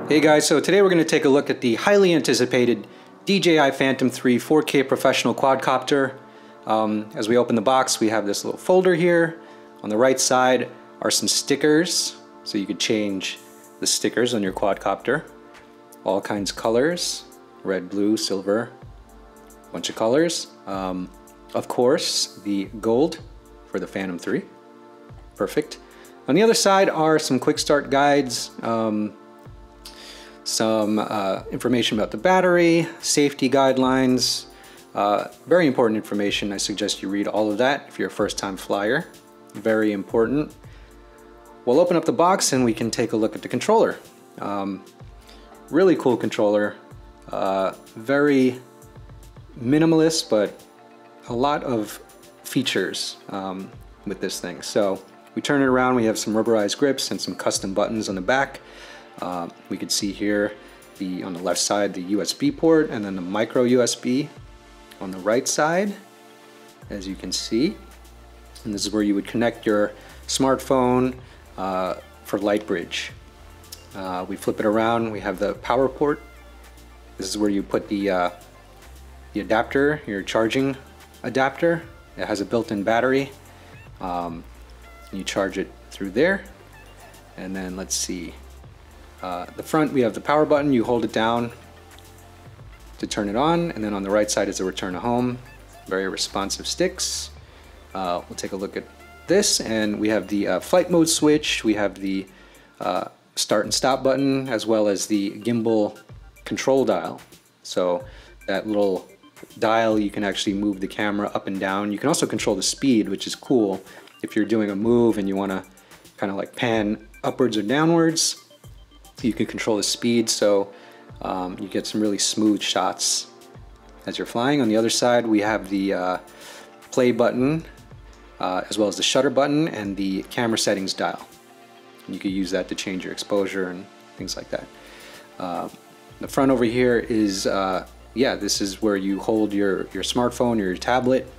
Hey guys, so today we're going to take a look at the highly anticipated DJI Phantom 3 4K professional quadcopter. As we open the box, we have this little folder here. On the right side are some stickers, so you could change the stickers on your quadcopter. All kinds of colors, red, blue, silver, a bunch of colors. Of course, the gold for the Phantom 3. Perfect. On the other side are some quick start guides, some information about the battery, safety guidelines, very important information. I suggest you read all of that if you're a first-time flyer. Very important. We'll open up the box and we can take a look at the controller. Really cool controller, very minimalist, but a lot of features with this thing. So we turn it around, we have some rubberized grips and some custom buttons on the back. We can see here on the left side the USB port and then the micro USB on the right side, as you can see. And this is where you would connect your smartphone for LightBridge. We flip it around, we have the power port. This is where you put the adapter, your charging adapter. It has a built-in battery. You charge it through there. And then let's see. The front, we have the power button. You hold it down to turn it on, and then on the right side is the return to home. Very responsive sticks. We'll take a look at this, and we have the flight mode switch. We have the start and stop button, as well as the gimbal control dial. So that little dial, you can actually move the camera up and down. You can also control the speed, which is cool if you're doing a move and you want to kind of like pan upwards or downwards. You can control the speed, so you get some really smooth shots as you're flying. On the other side, we have the play button, as well as the shutter button and the camera settings dial. And you can use that to change your exposure and things like that. The front over here is, this is where you hold your smartphone or your tablet.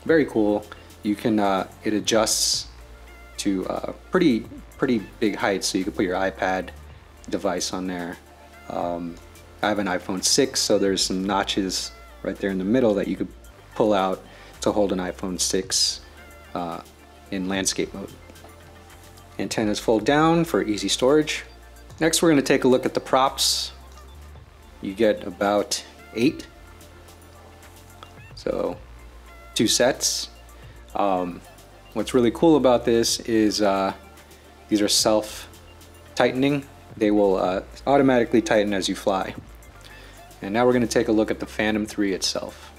Very cool. You can, it adjusts to pretty big height, so you can put your iPad device on there. I have an iPhone 6, so there's some notches right there in the middle that you could pull out to hold an iPhone 6 in landscape mode. Antennas fold down for easy storage. Next, we're going to take a look at the props. You get about 8, so 2 sets. What's really cool about this is these are self-tightening. They will automatically tighten as you fly. And now we're going to take a look at the Phantom 3 itself.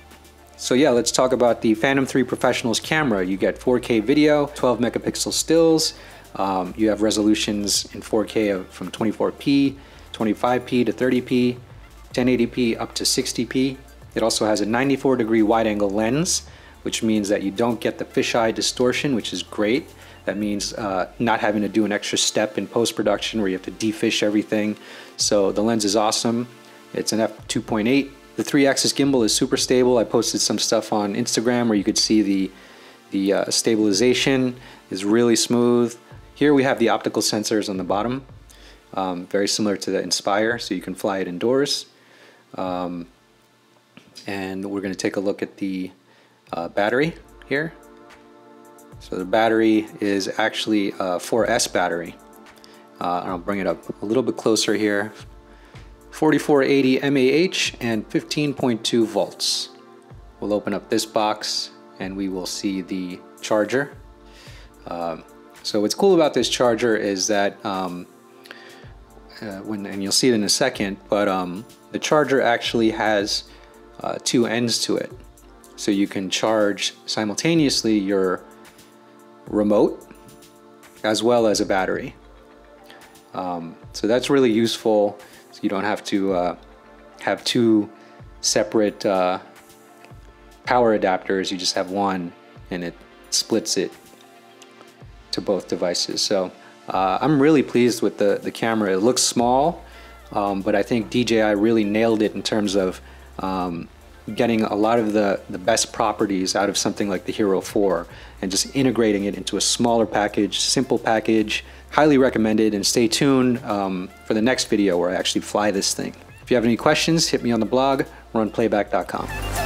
So yeah, let's talk about the Phantom 3 Professional's camera. You get 4K video, 12 megapixel stills. You have resolutions in 4K from 24p, 25p to 30p, 1080p up to 60p. It also has a 94-degree wide-angle lens, which means that you don't get the fisheye distortion, which is great. That means not having to do an extra step in post-production where you have to defish everything. So the lens is awesome. It's an f2.8. The 3-axis gimbal is super stable. I posted some stuff on Instagram where you could see the stabilization is really smooth. Here we have the optical sensors on the bottom, very similar to the Inspire, so you can fly it indoors. And we're going to take a look at the battery here. So the battery is actually a 4S battery. I'll bring it up a little bit closer here. 4480 mAh and 15.2 volts. We'll open up this box and we will see the charger. So what's cool about this charger is that, and you'll see it in a second, but the charger actually has 2 ends to it. So you can charge simultaneously your remote as well as a battery. So that's really useful, so you don't have to have 2 separate power adapters. You just have one and it splits it to both devices. So I'm really pleased with the camera. It looks small, but I think DJI really nailed it in terms of getting a lot of the best properties out of something like the Hero 4 and just integrating it into a smaller package, simple package. Highly recommended, and stay tuned for the next video where I actually fly this thing. If you have any questions, hit me on the blog, runplayback.com.